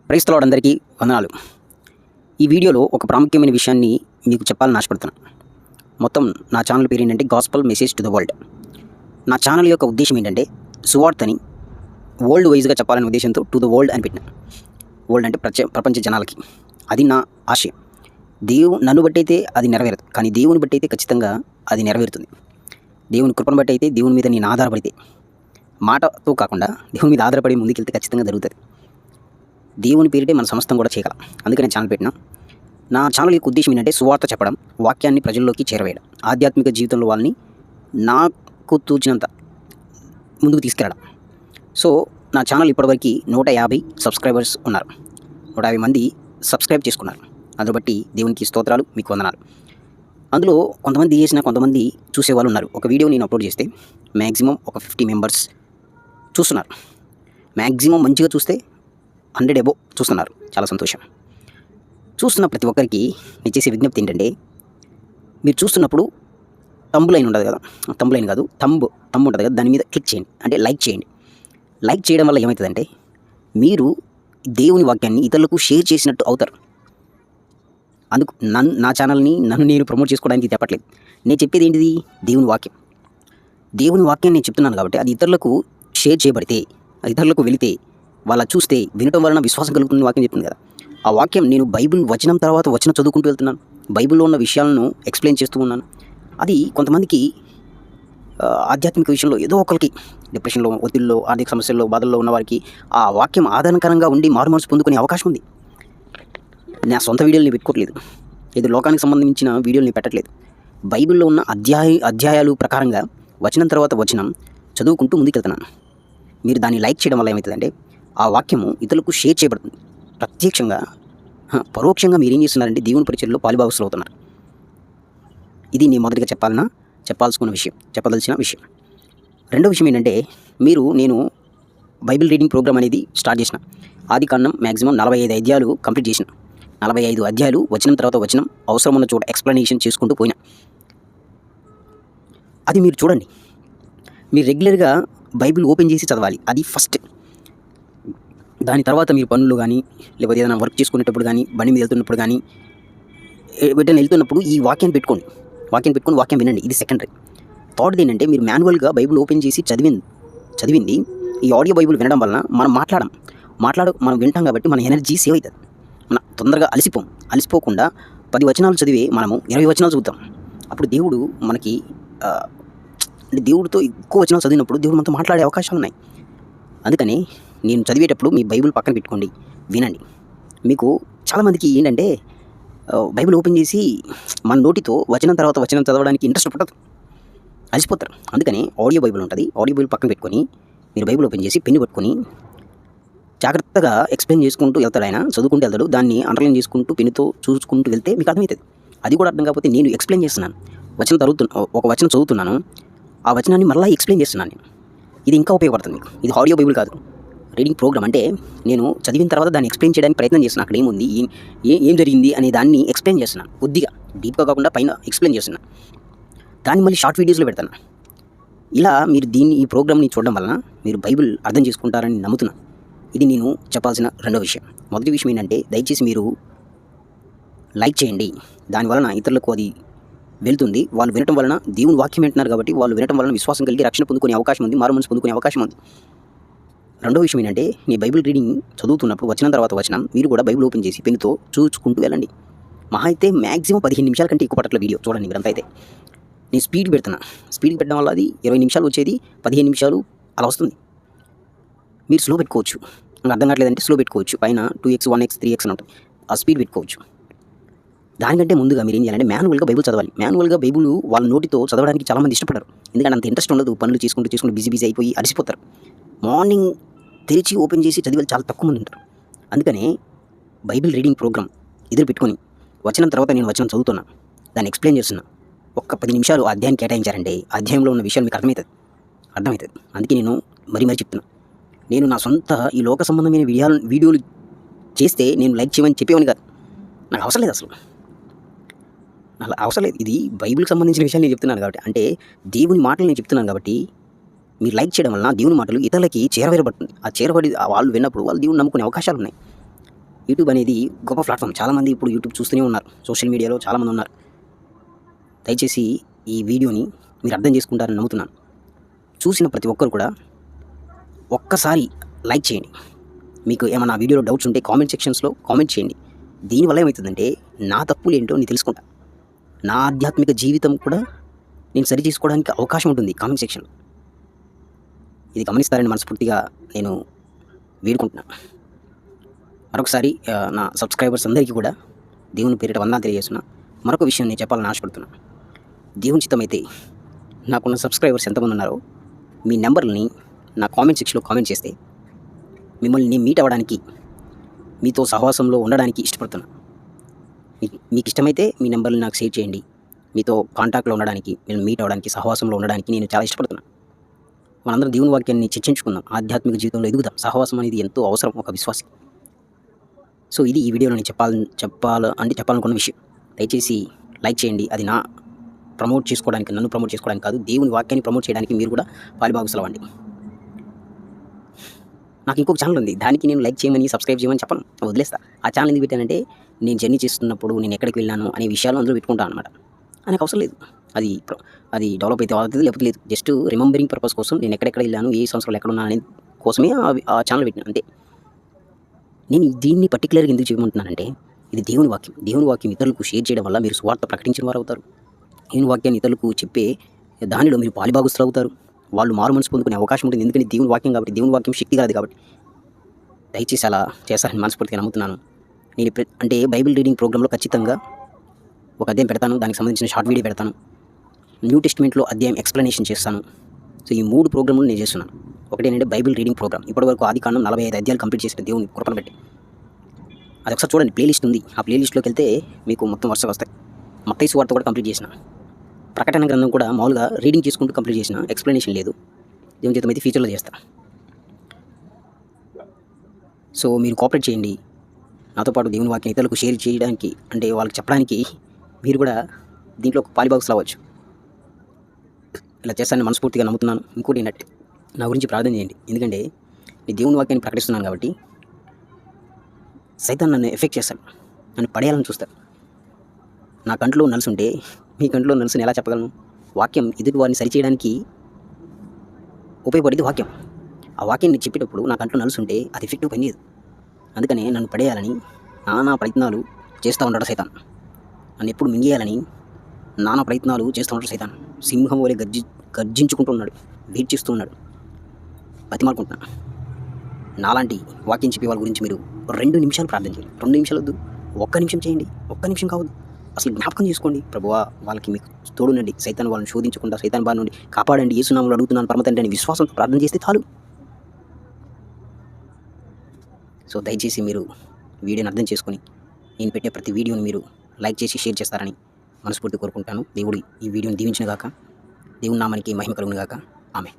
Praise the lord, అందరికీ వందనాలు. ఈ వీడియోలో ఒక ప్రాముఖ్యమైన విషయాన్ని మీకు చెప్పాలని ఆశపడుతున్నాను. మొత్తం నా ఛానల్ పేరు ఏంటంటే gospel message to the world. నా ఛానల్ యొక్క ఉద్దేశం ఏంటంటే సువార్తని వరల్డ్ వైజ్గా చెప్పాలనే ఉద్దేశంతో టు ద వరల్డ్ అని పెట్టిన. వరల్డ్ అంటే ప్రపంచ జనాలకి. అది నా ఆశయం. నన్ను బట్టి అయితే అది నెరవేరదు, కానీ దేవుని బట్టి అయితే ఖచ్చితంగా అది నెరవేరుతుంది. దేవుని కృపను బట్టి అయితే, దేవుని మీద నేను ఆధారపడితే, మాటతో కాకుండా దేవుని మీద ఆధారపడి ముందుకెళ్తే ఖచ్చితంగా జరుగుతుంది. దేవుని పేరిటే మన సమస్తం కూడా చేయగలం. అందుకని ఛానల్ పెట్టినా. నా ఛానల్ యొక్క ఉద్దేశం ఏంటంటే సువార్త చెప్పడం, వాక్యాన్ని ప్రజల్లోకి చేరవేయడం, ఆధ్యాత్మిక జీవితంలో వాళ్ళని నాకు తోచినంత ముందుకు తీసుకెళ్ళడం. సో నా ఛానల్ ఇప్పటివరకు 150 సబ్స్క్రైబర్స్ ఉన్నారు. 150 మంది సబ్స్క్రైబ్ చేసుకున్నారు. అందులో బట్టి దేవునికి స్తోత్రాలు, మీకు వందనాలు. అందులో కొంతమంది చేసిన, కొంతమంది చూసేవాళ్ళు ఉన్నారు. ఒక వీడియో నేను అప్లోడ్ చేస్తే మ్యాక్సిమం ఒక 50 మెంబర్స్ చూస్తున్నారు. మ్యాక్సిమం మంచిగా చూస్తే 100 అబోవ్ చూస్తున్నారు. చాలా సంతోషం. చూస్తున్న ప్రతి ఒక్కరికి నేను చేసే విజ్ఞప్తి ఏంటంటే, మీరు చూస్తున్నప్పుడు తంబులైన్ ఉండదు కదా, తంబులైన్ కాదు, తంబు ఉంటుంది కదా, దాని మీద క్లిక్ చేయండి, అంటే లైక్ చేయండి. లైక్ చేయడం వల్ల ఏమవుతుందంటే, మీరు దేవుని వాక్యాన్ని ఇతరులకు షేర్ చేసినట్టు అవుతారు. అందుకు నా ఛానల్ని నేను ప్రమోట్ చేసుకోవడానికి చెప్పట్లేదు. నేను చెప్పేది ఏంటిది? దేవుని వాక్యం. దేవుని వాక్యాన్ని నేను చెప్తున్నాను కాబట్టి అది ఇతరులకు షేర్ చేయబడితే, ఇతరులకు వెళితే, వాళ్ళ చూస్తే, వినటం వలన విశ్వాసం కలుగుతున్న వాక్యం చెప్తుంది కదా. ఆ వాక్యం నేను బైబిల్ వచనం తర్వాత వచనం చదువుకుంటూ వెళ్తున్నాను. బైబిల్లో ఉన్న విషయాలను ఎక్స్ప్లెయిన్ చేస్తూ ఉన్నాను. అది కొంతమందికి ఆధ్యాత్మిక విషయంలో ఏదో ఒకరికి డిప్రెషన్లో, ఒత్తిడిలో, ఆర్థిక సమస్యల్లో, బాధల్లో ఉన్న వారికి ఆ వాక్యం ఆధారకరంగా ఉండి మారుమనసు పొందుకునే అవకాశం ఉంది. నా సొంత వీడియోలు నేను పెట్టుకోవట్లేదు. ఇది లోకానికి సంబంధించిన వీడియోలు నేను పెట్టట్లేదు. బైబిల్లో ఉన్న అధ్యాయాలు ప్రకారంగా వచనం తర్వాత వచనం చదువుకుంటూ ముందుకెళ్తున్నాను. మీరు దాన్ని లైక్ చేయడం వల్ల ఏమవుతుందంటే, ఆ వాక్యము ఇతరులకు షేర్ చేయబడుతుంది. ప్రత్యక్షంగా, పరోక్షంగా మీరు ఏం చేస్తున్నారంటే దేవుని పరిచర్యలో పాలుభాగస్తులు అవుతున్నారు. ఇది నేను మొదటిగా చెప్పదలసిన విషయం. రెండో విషయం ఏంటంటే, నేను బైబిల్ రీడింగ్ ప్రోగ్రామ్ అనేది స్టార్ట్ చేసిన. ఆదికాండం మ్యాక్సిమం 45 అధ్యాయాలు కంప్లీట్ చేసిన. 45 అధ్యాయాలు వచనం తర్వాత వచనం అవసరం ఉన్న చోట ఎక్స్ప్లెనేషన్ చేసుకుంటూ పోయినా. అది మీరు చూడండి. మీరు రెగ్యులర్గా బైబిల్ ఓపెన్ చేసి చదవాలి. అది ఫస్ట్. దాని తర్వాత మీరు పనులు కానీ, లేకపోతే ఏదైనా వర్క్ చేసుకునేటప్పుడు కానీ, బండి మీద వెళ్తున్నప్పుడు కానీ, ఎటైనా వెళ్తున్నప్పుడు ఈ వాక్యాన్ని పెట్టుకొని వాక్యం వినండి. ఇది సెకండరీ. థర్డ్ ఏంటంటే, మీరు మాన్యువల్గా బైబిల్ ఓపెన్ చేసి చదివింది ఈ ఆడియో బైబిల్ వినడం వలన మనం మనం వింటాం కాబట్టి మన ఎనర్జీ సేవ్ అవుతుంది. మన తొందరగా అలసిపోకుండా 10 వచనాలు చదివి మనము 20 వచనాలు చదువుతాం. అప్పుడు దేవుడు మనకి దేవుడితో ఎక్కువ వచనాలు చదివినప్పుడు దేవుడు మనతో మాట్లాడే అవకాశాలు ఉన్నాయి. అందుకని నేను చదివేటప్పుడు మీ బైబిల్ పక్కన పెట్టుకోండి, వినండి. మీకు చాలామందికి ఏంటంటే బైబిల్ ఓపెన్ చేసి మన నోటితో వచనం తర్వాత వచనం చదవడానికి ఇంట్రెస్ట్ పడదు, అలసిపోతారు. అందుకని ఆడియో బైబిల్ ఉంటుంది. ఆడియో బైబిల్ పక్కన పెట్టుకొని మీరు బైబిల్ ఓపెన్ చేసి పెన్ను పట్టుకొని జాగ్రత్తగా ఎక్స్ప్లెయిన్ చేసుకుంటూ వెళ్తాడు. ఆయన చదువుకుంటూ వెళ్తాడు. దాన్ని అండర్లైన్ చేసుకుంటూ పెన్నుతో చూసుకుంటూ వెళ్తే మీకు అర్థమవుతుంది. అది కూడా అర్థం కాకపోతే నేను ఎక్స్ప్లెయిన్ చేస్తున్నాను. ఒక వచనం చదువుతున్నాను, ఆ వచనాన్ని మళ్ళీ ఎక్స్ప్లెయిన్ చేస్తున్నాను నేను. ఇది ఇంకా ఉపయోగపడుతుంది మీకు. ఇది ఆడియో బైబిల్ కాదు, రీడింగ్ ప్రోగ్రామ్. అంటే నేను చదివిన తర్వాత దాన్ని ఎక్స్ప్లెయిన్ చేయడానికి ప్రయత్నం చేస్తున్నాను. అక్కడ ఏముంది, ఏం జరిగింది అనే దాన్ని ఎక్స్ప్లెయిన్ చేస్తున్నాను. కొద్దిగా డీప్గా కాకుండా పైన ఎక్స్ప్లెయిన్ చేస్తున్నాను. దాన్ని మళ్ళీ షార్ట్ వీడియోస్లో పెడతాను. ఇలా మీరు ఈ ప్రోగ్రామ్ని చూడడం వలన మీరు బైబిల్ అర్థం చేసుకుంటారని నమ్ముతున్నాను. ఇది నేను చెప్పాల్సిన రెండో విషయం. మొదటి విషయం ఏంటంటే, దయచేసి మీరు లైక్ చేయండి. దానివలన ఇతరులకు అది వెళ్తుంది. వాళ్ళు వినటం వలన దేవుని వాక్యం వింటున్నారు కాబట్టి వాళ్ళు వినటం వలన విశ్వాసం కలిగి రక్షణ పొందుకునే అవకాశం ఉంది, మారుమనసు పొందుకునే అవకాశం ఉంది. రెండో విషయం ఏంటంటే, నీ బైబిల్ రీడింగ్ చదువుతున్నప్పుడు వచనం తర్వాత వచనం మీరు కూడా బైబిల్ ఓపెన్ చేసి పెన్నుతో చూసుకుంటూ వెళ్ళండి. మహా అయితే మ్యాక్సిమం 15 నిమిషాల కంటే ఎక్కువ పట్టట్ల వీడియో చూడండి. మీరంతా అయితే నేను స్పీడ్ పెట్టడం వల్ల అది 20 నిమిషాలు వచ్చేది 15 నిమిషాలు అలా వస్తుంది. మీరు స్లో పెట్టుకోవచ్చు. నాకు అర్థం కావట్లేదంటే స్లో పెట్టుకోవచ్చు. పైన 2x 1x 3x అని ఉంటుంది. ఆ స్పీడ్ పెట్టుకోవచ్చు. దానికంటే ముందుగా మీరు ఏం చేయాలంటే మాన్యువల్గా బైబిల్ చదవాలి. మాన్యువల్గా బైబిల్ వాళ్ళ నోటితో చదవడానికి చాలామంది ఇష్టపడరు. ఎందుకంటే అంత ఇంట్రెస్ట్ ఉండదు. పనులు చేసుకుంటూ బిజీ అయిపోయి అలసిపోతారు. మార్నింగ్ తెరిచి ఓపెన్ చేసి చదివాలి చాలా తక్కువ మంది ఉంటారు. అందుకనే బైబిల్ రీడింగ్ ప్రోగ్రామ్ ఎదురు పెట్టుకొని వచనం తర్వాత నేను వచనం చదువుతున్నా, దాన్ని ఎక్స్ప్లెయిన్ చేస్తున్నా. ఒక్క 10 నిమిషాలు అధ్యాయాన్ని కేటాయించారంటే అధ్యాయంలో ఉన్న విషయాలు మీకు అర్థమవుతుంది. అందుకే నేను మరీ చెప్తున్నా. నేను నా సొంత ఈ లోక సంబంధమైన వీడియోలు చేస్తే నేను లైక్ చేయమని చెప్పేవాని కాదు. నాకు అవసరం లేదు. అలా అవసరం లేదు. ఇది బైబిల్కి సంబంధించిన విషయాలు నేను చెప్తున్నాను కాబట్టి, అంటే దేవుని మాటలు నేను చెప్తున్నాను కాబట్టి మీరు లైక్ చేయడం వలన దేవుని మాటలు ఇతరులకి చేరవేరబడుతుంది. ఆ చేరబడి వాళ్ళు విన్నప్పుడు వాళ్ళు దేవుని నమ్ముకునే అవకాశాలు ఉన్నాయి. యూట్యూబ్ అనేది గొప్ప ప్లాట్ఫామ్. చాలామంది ఇప్పుడు యూట్యూబ్ చూస్తూనే ఉన్నారు. సోషల్ మీడియాలో చాలామంది ఉన్నారు. దయచేసి ఈ వీడియోని మీరు అర్థం చేసుకుంటారని నమ్ముతున్నాను. చూసిన ప్రతి ఒక్కరు కూడా ఒక్కసారి లైక్ చేయండి. మీకు ఏమన్నా వీడియోలో డౌట్స్ ఉంటే కామెంట్ సెక్షన్స్‌లో కామెంట్ చేయండి. దీనివల్ల ఏమవుతుందంటే నా తప్పులేంటో నేను తెలుసుకుంటా. నా ఆధ్యాత్మిక జీవితం కూడా నేను సరి చేసుకోవడానికి అవకాశం ఉంటుంది కామెంట్ సెక్షన్‌లో. ఇది గమనిస్తారని మనస్ఫూర్తిగా నేను వేడుకుంటున్నాను. మరొకసారి నా సబ్స్క్రైబర్స్ అందరికీ కూడా దేవుని పేరిట వందనాలు తెలియజేస్తున్నా. మరొక విషయం నేను చెప్పాలని ఆశపడుతున్నాను. దేవుని చిత్తమైతే నాకున్న సబ్స్క్రైబర్స్ ఎంతమంది ఉన్నారో మీ నెంబర్‌లని నా కామెంట్ సెక్షన్‌లో కామెంట్ చేస్తే మిమ్మల్ని నేను మీట్ అవ్వడానికి, మీతో సహవాసంలో ఉండడానికి ఇష్టపడుతున్నా. మీకు ఇష్టమైతే మీ నెంబర్‌ని నాకు షేర్ చేయండి. మీతో కాంటాక్ట్‌లో ఉండడానికి, నేను మీట్ అవ్వడానికి, సహవాసంలో ఉండడానికి నేను చాలా ఇష్టపడుతున్నాను. మనందరం దేవుని వాక్యాన్ని చర్చించుకుందాం. ఆధ్యాత్మిక జీవితంలో ఎదుగుదాం. సహవాసం అనేది ఎంతో అవసరం ఒక విశ్వాసికి. సో ఇది ఈ వీడియోలో నేను చెప్పాలనుకున్న విషయం. దయచేసి లైక్ చేయండి. అది నన్ను ప్రమోట్ చేసుకోవడానికి కాదు, దేవుని వాక్యాన్ని ప్రమోట్ చేయడానికి మీరు కూడా పాలుభాగస్తులవ్వండి. నాకు ఇంకొక ఛానల్ ఉంది. దానికి నేను లైక్ చేయమని, సబ్స్క్రైబ్ చేయమని చెప్పను, వదిలేస్తా. ఆ ఛానల్ ఎందుకు పెట్టానంటే నేను జర్నీ చేస్తున్నప్పుడు నేను ఎక్కడికి వెళ్ళాను అనే విషయాలు అందులో పెట్టుకుంటాను అనమాట. నాకు అవసరం లేదు. అది డెవలప్ అయితే అవుతుంది, లేకపోతే లేదు. జస్ట్ రిమెంబరింగ్ పర్పస్ కోసం నేను ఎక్కడెక్కడ వెళ్ళాను, ఏ సంవత్సరాలు ఎక్కడ ఉన్నాను అనే కోసమే ఆ ఛానల్ పెట్టినా అంతే. నేను దీన్ని పర్టికులర్గా ఎందుకు చేయమంటున్నానంటే ఇది దేవుని వాక్యం. దేవుని వాక్యం ఇతరులకు షేర్ చేయడం వల్ల మీరు సువార్త ప్రకటించిన వారు అవుతారు. దేవుని వాక్యాన్ని ఇతరులకు చెప్పే దానిలో మీరు పాలుభాగస్తులు అవుతారు. వాళ్ళు మారు మనసు పొందుకునే అవకాశం ఉంటుంది. ఎందుకంటే దేవుని వాక్యం కాబట్టి, దేవుని వాక్యం శక్తి కాదు కాబట్టి. దయచేసి అలా చేస్తారని మనస్ఫూర్తిగా నమ్ముతున్నాను. నేను అంటే బైబిల్ రీడింగ్ ప్రోగ్రాంలో ఖచ్చితంగా ఒక అధ్యాయం పెడతాను. దానికి సంబంధించిన షార్ట్ వీడియో పెడతాను. న్యూ టెస్ట్మెంట్లో అధ్యాయం ఎక్స్ప్లెనేషన్ చేస్తాను. సో ఈ 3 ప్రోగ్రాములు నేను చేస్తున్నాను. ఒకటి ఏంటంటే బైబిల్ రీడింగ్ ప్రోగ్రామ్. ఇప్పటివరకు ఆదికాండం 45 అధ్యాయాలు కంప్లీట్ చేసిన దేవుని కృపను బట్టి. అది ఒకసారి చూడండి, ప్లేలిస్ట్ ఉంది. ఆ ప్లేలిస్ట్లోకి వెళ్తే మీకు మొత్తం వరుసగా వస్తాయి. మత్తయి సువార్త కూడా కంప్లీట్ చేసిన. ప్రకటన గ్రంథం కూడా మామూలుగా రీడింగ్ చేసుకుంటూ కంప్లీట్ చేసిన. ఎక్స్ప్లెనేషన్ లేదు. దేవుని జీవితం అయితే ఫ్యూచర్లో చేస్తాను. సో మీరు కోఆపరేట్ చేయండి. నాతో పాటు దేవుని వాక్యం ఇతరులకు షేర్ చేయడానికి, అంటే వాళ్ళకి చెప్పడానికి మీరు కూడా దీంట్లో పాలుభాగస్తులు అవ్వచ్చు. ఇలా చేస్తానని మనస్ఫూర్తిగా నమ్ముతున్నాను. ఇంకోటి ఏంటంటే నా గురించి ప్రార్థన చేయండి. ఎందుకంటే నేను దేవుని వాక్యాన్ని ప్రకటిస్తున్నాను కాబట్టి సైతాన్ నన్ను ఎఫెక్ట్ చేస్తాడు, నన్ను పడేయాలని చూస్తాడు. నా కంట్లో నలుసు ఉంటే మీ కంట్లో నలుసుని ఎలా చెప్పగలను? వాక్యం ఎదుటి వారిని సరిచేయడానికి ఉపయోగపడేది వాక్యం. ఆ వాక్యాన్ని చెప్పేటప్పుడు నా కంట్లో నలుసు ఉంటే అది ఎఫెక్టివ్ పనిచేయదు. అందుకనే నన్ను పడేయాలని నానా ప్రయత్నాలు చేస్తూ ఉంటాడు సైతాన్. నన్ను ఎప్పుడు మింగేయాలని నానా ప్రయత్నాలు చేస్తూ ఉంటాడు సైతాన్. సింహం వలె గర్జించుకుంటున్నాడు, వెయిట్ చేస్తూ ఉన్నాడు. బతిమాలుకుంటున్నాను. నాలాంటి వాక్యం చెప్పే వాళ్ళ గురించి మీరు 2 నిమిషాలు ప్రార్థన చేయండి. 2 నిమిషాలు వద్దు, 1 నిమిషం చేయండి. 1 నిమిషం కావద్దు. అసలు జ్ఞాపకం చేసుకోండి. ప్రభువా, వాళ్ళకి మీకు తోడునండి. సైతాన్ వాళ్ళని శోధించకుండా సైతాన్ బారి నుండి కాపాడండి. యేసునామములో అడుగుతున్నాను పరమ తండ్రి అని విశ్వాసంతో ప్రార్థన చేస్తే చాలు. సో దయచేసి మీరు వీడియోని అర్థం చేసుకొని నేను పెట్టే ప్రతి వీడియోని మీరు లైక్ చేసి షేర్ చేస్తారని మనస్ఫూర్తి కోరుకుంటాను. దేవుడు ఈ వీడియోని దీవించిన గాక. దేవుని నామానికి మహిమ కలుగును గాక. ఆమేన్.